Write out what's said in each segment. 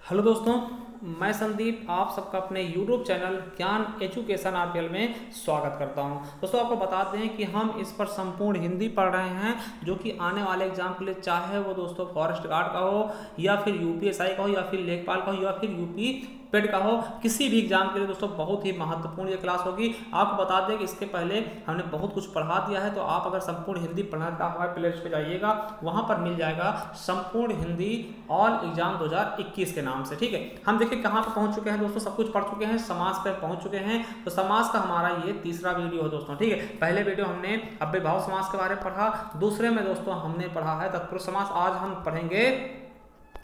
Hello दोस्तों, मैं संदीप आप सबका अपने YouTube चैनल ज्ञान एजुकेशन RPL में स्वागत करता हूं। दोस्तों आपको बता दें कि हम इस पर संपूर्ण हिंदी पढ़ रहे हैं, जो कि आने वाले एग्जाम के लिए चाहे वो दोस्तों फॉरेस्ट गार्ड का हो या फिर UPSI का हो या फिर लेखपाल का हो या फिर यूपी पेड का हो, किसी भी एग्जाम के लिए दोस्तों बहुत ही महत्वपूर्ण ये क्लास होगी। आपको बता दें कि इसके पहले हमने बहुत कुछ पढ़ा दिया है, तो आप अगर संपूर्ण हिंदी पढ़ना चाहते हैं हमारे प्लेलिस्ट पे जाइएगा, वहां पर मिल जाएगा संपूर्ण हिंदी ऑल एग्जाम 2021 के नाम से। ठीक है, हम देखिए कहाँ पर पहुंच चुके हैं दोस्तों, सब कुछ पढ़ चुके हैं, समास पर पहुंच चुके हैं। तो समास का हमारा ये तीसरा वीडियो है दोस्तों। ठीक है, पहले वीडियो हमने अव्ययभाव समास के बारे में पढ़ा, दूसरे में दोस्तों हमने पढ़ा है तत्पुरुष समास। आज हम पढ़ेंगे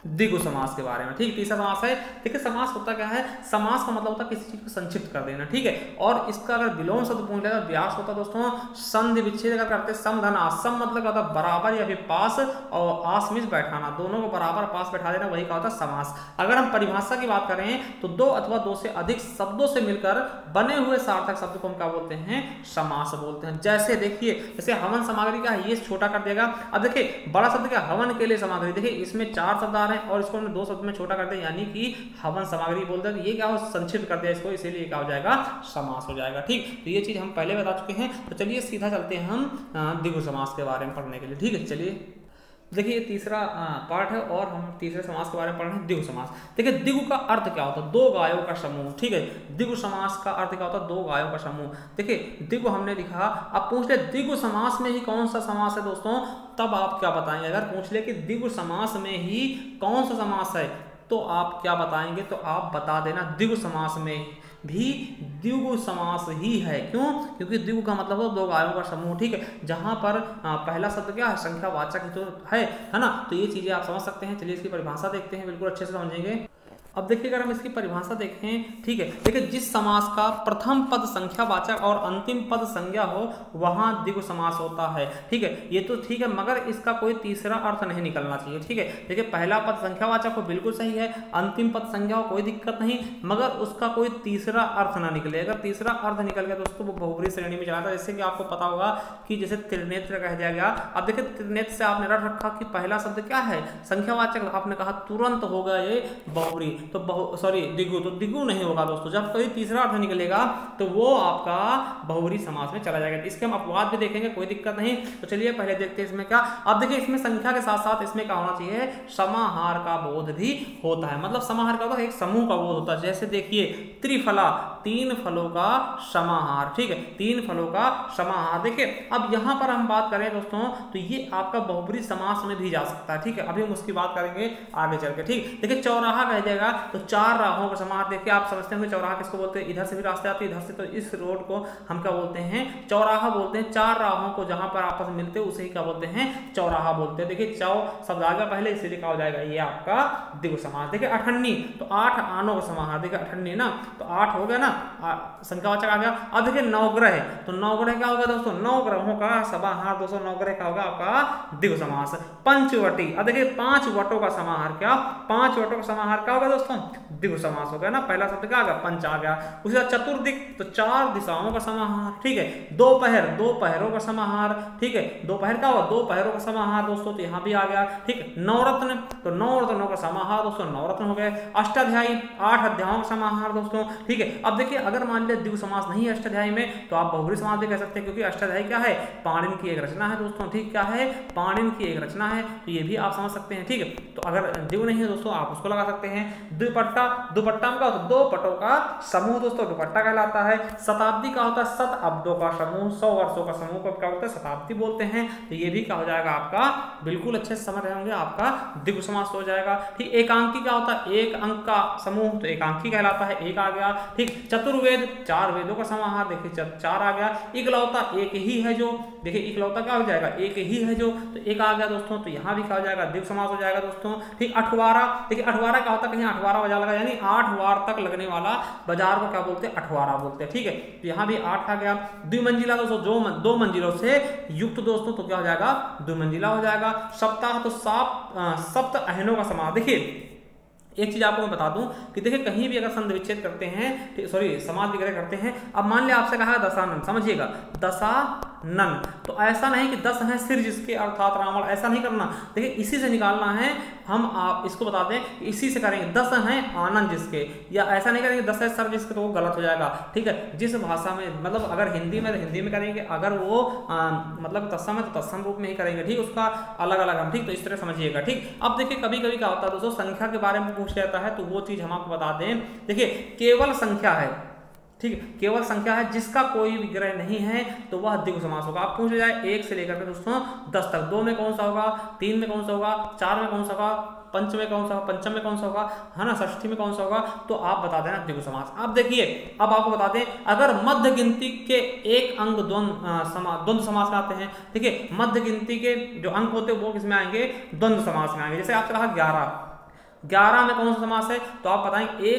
द्विगु समास के बारे में। ठीक, तीसरा समास है। देखिए समास होता क्या है, समास का मतलब होता है किसी चीज को संक्षिप्त कर देना। ठीक है, और इसका अगर विलोम शब्द पूछ लेगा व्यास होता है दोस्तों संधि विच्छेद अगर करते सम धन आस। सम मतलब क्या होता है बराबर या फिर पास, और आस मींस बैठाना, दोनों को बराबर पास बैठा देना, वही क्या होता है समास। अगर हम परिभाषा की बात करें तो दो अथवा दो से अधिक शब्दों से मिलकर बने हुए सार्थक शब्द को हम क्या बोलते हैं, समास बोलते हैं। जैसे देखिए, जैसे हवन सामग्री का ये छोटा कर देगा। अब देखिए बड़ा शब्द क्या, हवन के लिए सामग्री। देखिए इसमें 4 शब्द आ रहे हैं और इसको हमने 2 शब्द में छोटा कर दिया, यानी कि हवन सामग्री बोलते हैं। ये क्या हो, संक्षिप्त कर दिया इसको, इसीलिए क्या हो जाएगा, समास हो जाएगा। ठीक, तो ये चीज हम पहले बता चुके हैं। तो चलिए सीधा चलते हैं हम द्विगु समास के बारे में पढ़ने के लिए। ठीक है, चलिए देखिए ये तीसरा पार्ट है और हम तीसरे समास के बारे में पढ़ रहे हैं, द्विगु समास। देखिए द्विगु का अर्थ क्या होता है, 2 गायों का समूह। ठीक है, द्विगु समास का अर्थ क्या होता है, 2 गायों का समूह। देखिए द्विगु हमने लिखा, अब पूछ ले द्विगु समास में ही कौन सा समास है दोस्तों, तब आप क्या बताएंगे। अगर पूछ ले कि द्विगु समास में ही कौन सा समास है, तो आप क्या बताएंगे, तो आप बता देना द्विगु समास में भी द्विगु समास ही है। क्यों, क्योंकि द्विगु का मतलब है 2 गायों का समूह। ठीक है, जहां पर पहला शब्द क्या है, संख्यावाचक ही तो है ना। तो ये चीजें आप समझ सकते हैं। चलिए इसकी परिभाषा देखते हैं, बिल्कुल अच्छे से समझेंगे। अब देखिए अगर हम इसकी परिभाषा देखें, ठीक है, देखिए जिस समास का प्रथम पद संख्यावाचक और अंतिम पद संज्ञा हो वहां द्विगु समास होता है। ठीक है, ये तो ठीक है, मगर इसका कोई तीसरा अर्थ नहीं निकलना चाहिए। ठीक है, देखिए पहला पद संख्यावाचक हो बिल्कुल सही है, अंतिम पद संज्ञा हो कोई दिक्कत नहीं, मगर उसका कोई तीसरा अर्थ ना निकले। अगर तीसरा अर्थ निकल गया दोस्तों वो बहुब्री श्रेणी में चला था। जैसे कि आपको पता होगा कि जैसे त्रिनेत्र कह दिया गया। अब देखिए त्रिनेत्र से आपने रट रखा कि पहला शब्द क्या है, संख्यावाचक, आपने कहा तुरंत होगा ये बहुब्री, तो द्विगु, तो द्विगु नहीं होगा दोस्तों। जब कोई तीसरा अर्थ निकलेगा तो वो आपका बहुब्री समास में चला जाएगा। इसके हम अपवाद भी देखेंगे, कोई दिक्कत नहीं। तो चलिए पहले देखते हैं इसमें क्या। अब देखिए इसमें संख्या के साथ साथ इसमें क्या होना चाहिए, समाहार का बोध भी होता है। मतलब समाहार का होता है, एक समूह का बोध होता है। जैसे देखिए त्रिफला, 3 फलों का समाहार। ठीक है, 3 फलों का समाहार। देखिए अब यहां पर हम बात करें दोस्तों, तो ये आपका बहुब्री समास में भी जा सकता है। ठीक है, अभी हम उसकी बात करेंगे आगे चल के। ठीक, देखिए चौराहा कह जाएगा तो 4 राहों का समाहार। देखिए आप समझते हैं चौराहा किसको बोलते हैं, इधर से भी रास्ते आते हैं इधर से, तो इस रोड को हम क्या बोलते हैं, चौराहा बोलते हैं। 4 राहों को जहां पर आपस में मिलते हैं उसे ही क्या बोलते हैं, चौराहा बोलते हैं। देखिए चौ शब्द आ गया पहले, इसीलिए क्या हो जाएगा, ये आपका द्विगु समास। देखिए अठन्नी, तो 8 आनों का समाहार। देखिए अठन्नी ना, तो 8 हो गया ना, संख्यावाचक आ गया। अब देखिए नवग्रह, तो नवग्रह क्या होगा दोस्तों, 9 ग्रहों का समाहार। दोस्तों नवग्रह क्या होगा आपका द्विगु समास। पंचवटी, अब देखिए 5 वटों का समाहार। क्या, 5 वटों का समाहार क्या होगा दोस्तों, द्विगु समास हो गया ना। पहला शब्द क्या आ गया, पंच आ गया। उसी तरह चतुर्दिक, तो 4 दिशाओं का समाहार। ठीक है, दोपहर, 2 पहरों का समाहार। ठीक है, दोपहर क्या होगा, 2 पहरों का समाहार दोस्तों, तो यहाँ भी आ गया। ठीक है, नवरत्न, तो 9 रत्नों का समाहार दोस्तों, नवरत्न हो गए। अष्टाध्यायी, 8 अध्यायों का समाहार दोस्तों। ठीक है, अब देखिए अगर मान लिया द्विगु समास नहीं है अष्टाध्यायी में, तो आप बहुब्री समास भी कह सकते हैं, क्योंकि अष्टाध्यायी क्या है, पाणिनि की एक रचना है दोस्तों। ठीक, क्या है, पाणिनि की एक रचना है, तो ये भी आप समझ सकते हैं। ठीक है, तो अगर द्विगु नहीं है दोस्तों आप उसको लगा सकते हैं। द्विपट्टा, दुपट्टा में क्या होता है, 2 पटों का समूह दोस्तों, दुपट्टा कहलाता है। शताब्दी का होता है शत अब्दों का समूह, 100 वर्षों का समूह को क्या होता है, शताब्दी बोलते हैं। तो ये भी क्या हो जाएगा आपका, बिल्कुल अच्छे से समझ रहे होंगे, आपका द्विगु समास हो जाएगा। ठीक, एकांकी क्या होता है, 1 अंक का समूह, तो एकांकी कहलाता है, 1 आ गया। ठीक, चतुर्वेद, 4 वेदों का समाहार। देखिए 4 आ गया। इकलौता, 1 ही है जो, देखिए इकलौता क्या हो जाएगा, 1 ही है जो, तो 1 आ गया दोस्तों। तो यहाँ भी क्या हो जाएगा, द्विगु समास हो जाएगा दोस्तों। ठीक, अठवारा, देखिए अठवारा क्या होता है, कहीं अठवारा बजा लगा, यानी 8 वार तक लगने वाला बाजार को क्या बोलते हैं, अठवारा बोलते हैं। ठीक है, तो यहाँ भी 8 आ गया। द्विमंजिला दोस्तों, जो 2 मंजिलों से युक्त दोस्तों, तो क्या हो जाएगा, द्विमंजिला हो जाएगा। सप्ताह, तो सप्त अहनों का समाहार। देखिए एक चीज आपको मैं बता दूं कि देखिए कहीं भी अगर संधि विच्छेद करते हैं, सॉरी समास वगैरह करते हैं। अब मान लिया आपसे कहा दशानन, समझिएगा दशा नन। तो ऐसा नहीं कि 10 हैं सिर जिसके अर्थात रावण, ऐसा नहीं करना। देखिए इसी से निकालना है हम, आप इसको बता दें कि इसी से करेंगे। 10 हैं आनंद जिसके, या ऐसा नहीं करेंगे 10 है सर जिसके, तो वो गलत हो जाएगा। ठीक है, जिस भाषा में मतलब अगर हिंदी में तो हिंदी में करेंगे, अगर वो मतलब तत्सम है तो तत्सम रूप में ही करेंगे। ठीक, उसका अलग अलग हम, ठीक, तो इस तरह समझिएगा। ठीक, अब देखिए कभी कभी क्या होता है दोस्तों, संख्या के बारे में पूछ लेता है, तो वो चीज हम आपको बता दें। देखिए केवल संख्या है, ठीक है, केवल संख्या है जिसका कोई विग्रह नहीं है तो वह द्विगु समास होगा। आप पूछ ले जाए 1 से लेकर के दोस्तों 10 तक, 2 में कौन सा होगा, 3 में कौन सा होगा, 4 में कौन सा होगा, पंच में कौन सा होगा, पंचम में कौन सा होगा, है ना, षष्ठी में कौन सा होगा, तो आप बता देना द्विगु समास। अब देखिए अब आपको बता दें, अगर मध्य गिनती के एक अंक द्वंद्व समास में आते हैं। देखिए मध्य गिनती के जो अंक होते हैं वो किसमें आएंगे, द्वंद्व समास में आएंगे। जैसे आपसे कहा 11 में कौन सा समास है, तो आप बताएंगे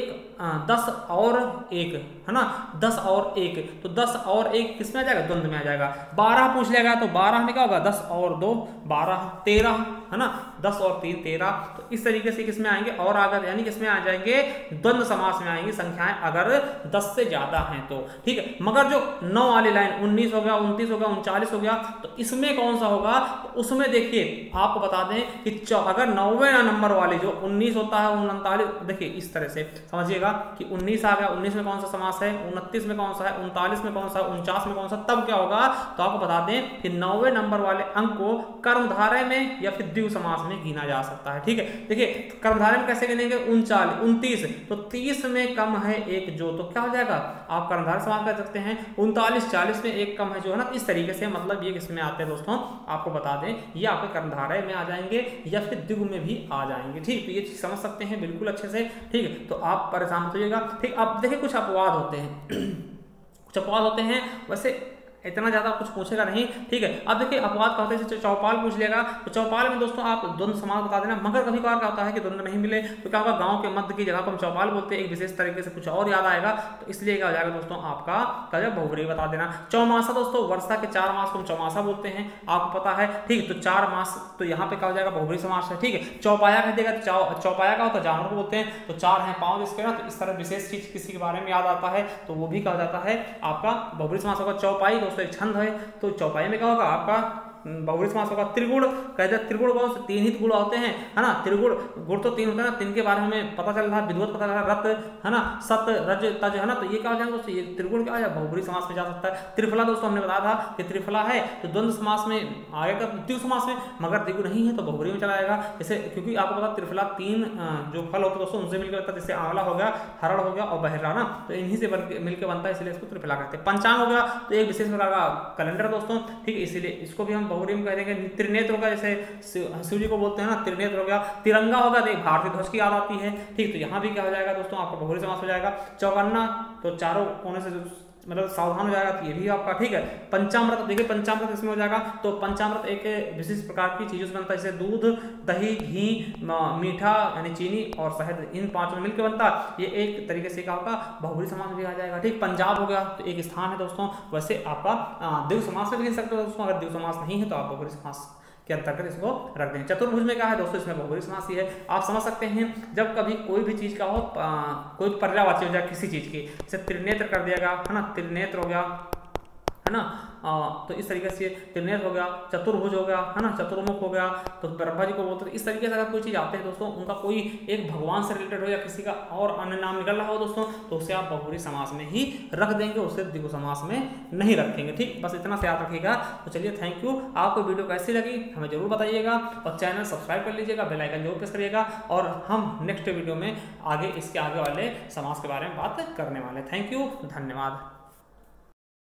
10 और 1, है ना, 10 और 1, तो 10 और 1 किसमें आ जाएगा, द्वंद्व में आ जाएगा। 12 पूछ लेगा तो 12 में क्या होगा, 10 और 2 12, 13, है ना, 10 और 3 13। तो इस तरीके से किसमें आएंगे, और अगर यानी किसमें आ जाएंगे, द्वंद्व समास में आएंगी संख्याएं अगर 10 से ज्यादा हैं तो। ठीक है, मगर जो 9 वाली लाइन 19 हो गया, 29 हो गया, 39 हो गया, तो इसमें कौन सा होगा, तो उसमें देखिए आपको बता दें कि अगर 9वें नंबर वाली जो 19 होता है, 39, देखिए इस तरह से समझिएगा कि 19 आ गया, 19 में कौन सा समास है, 29 में कौन सा है, 39 में कौन सा, 49 में कौन सा, तब क्या होगा, तो आपको बता दें कि 9वें नंबर वाले अंक को कर्मधारय में या फिर द्विगु समास में गिना जा सकता है। ठीक है, देखिए कर्मधारय में कैसे गिनेंगे, 39 29, तो 30 में कम है एक जो, तो क्या हो जाएगा, आप कर्मधारय समास कर सकते हैं। 39 40 में एक कम है जो, है ना, इस तरीके से मतलब ये किसमें आते हैं दोस्तों, आपको बता दें ये आपके कर्मधारय में आ जाएंगे या फिर द्विगु में भी आ जाएंगे। ठीक, तो ये चीज समझ सकते हैं बिल्कुल अच्छे से। ठीक है, तो आप परेशान मत होइएगा। ठीक, अब देखिए कुछ अपवाद होते हैं कुछ अपवाद होते हैं, वैसे इतना ज्यादा कुछ पूछेगा नहीं। ठीक है, अब देखिए अपवाद का होता है, जैसे चौपाल पूछ लेगा, तो चौपाल में दोस्तों आप द्वंद्व समास बता देना। मगर कभी कभार क्या होता है कि द्वंद्व नहीं मिले तो क्या होगा, गांव के मध्य की जगह को हम चौपाल बोलते हैं, एक विशेष तरीके से कुछ और याद आएगा, तो इसलिए क्या हो जाएगा दोस्तों, आपका बहुब्रीहि बता देना। चौमासा दोस्तों, वर्षा के 4 मास को हम चौमासा बोलते हैं, आपको पता है। ठीक, तो 4 मास, तो यहाँ पे क्या हो जाएगा, बहुब्रीहि समास है। ठीक है, चौपाया कह देगा, चौपाया का होता है जानवर को बोलते हैं, तो 4 हैं पाँव जिसके ना, तो इस तरह विशेष चीज किसी के बारे में याद आता है तो वो भी कहा जाता है आपका बहुब्रीहि समास होगा। चौपाई दोस्तों एक छंद है, तो चौपाई में क्या होगा आपका बहुब्रीहि समास होगा। त्रिगुण कहते हैं, त्रिगुण कौन से, 3 ही गुण होते हैं, है ना, त्रिगुण गुण तो 3 होते हैं ना, 3 के बारे में हमें पता चल रहा है, विधिवत पता चल रहा है, रत, है ना, सत रज तज, है ना, तो ये क्या हो जाएगा दोस्तों, ये त्रिगुण क्या हो जाएगा, बहुब्रीहि समास में जा सकता है। त्रिफला दोस्तों हमने बताया था कि त्रिफला है तो द्वंद्व समास में आएगा, द्विगु समास में, मगर द्विगु नहीं है तो बहुब्रीहि में चला जाएगा। जैसे क्योंकि आपको पता त्रिफला 3 जो फल होते हैं दोस्तों उनसे मिलकर बनता है, जैसे आंवला हो गया, हरड़ हो गया और बहरा ना, तो इन्हीं से मिलकर बनता है, इसलिए इसको त्रिफला कहते हैं। पंचांग हो गया तो एक विशेष प्रकार का कैलेंडर दोस्तों। ठीक है, इसीलिए इसको भी हम बहुब्रीहि में कह देंगे। त्रिनेत्र हो गया, जैसे शिव जी को बोलते हैं ना, त्रिनेत्र हो गया। तिरंगा होगा तो एक भारतीय ध्वज की याद आती है। ठीक, तो यहाँ भी क्या हो जाएगा दोस्तों, आपका बहुब्रीहि समास हो जाएगा। चौकन्ना तो चारों कोने से मतलब सावधान हो जाएगा, तो ये भी आपका। ठीक है, पंचामृत, देखिए पंचामृत इसमें हो जाएगा, तो पंचामृत एक विशिष्ट प्रकार की चीजों से बनता है, जैसे दूध, दही, घी, मीठा यानी चीनी और शहद, इन 5 में मिलकर बनता है। ये एक तरीके से क्या होगा, बहुब्रीहि समास भी आ जाएगा। ठीक, पंजाब हो गया तो एक स्थान है दोस्तों, वैसे आपका द्विगु समास में भी गिन सकते हो दोस्तों, अगर द्विगु समास नहीं है तो आप बहुब्रीहि समास के अंतर्गत इसको रख दें। चतुर्भुज में क्या है दोस्तों, इसमें बहुब्रीहि समास ही है। आप समझ सकते हैं जब कभी कोई भी चीज का हो, कोई पर्यायवाची हो जाए किसी चीज की, जैसे त्रिनेत्र कर दिया गया, है ना, त्रिनेत्र हो गया, है ना, तो इस तरीके से त्रिनेत्र हो गया, चतुर्भुज हो गया, है ना, चतुर्मुख हो गया, तो ब्रह्मा जी को बोलते हैं। इस तरीके से अगर कोई चीज आते हैं दोस्तों, उनका कोई एक भगवान से रिलेटेड हो या किसी का और अन्य नाम निकल रहा हो दोस्तों, तो उसे आप बहुब्रीहि समास में ही रख देंगे, उसे द्विगु समास में नहीं रखेंगे। ठीक, बस इतना से याद रखिएगा। तो चलिए थैंक यू। आपको वीडियो कैसी लगी हमें जरूर बताइएगा, और चैनल सब्सक्राइब कर लीजिएगा, बेल आइकन जरूर प्रेस करिएगा, और हम नेक्स्ट वीडियो में इसके आगे वाले समास के बारे में बात करने वाले। थैंक यू, धन्यवाद।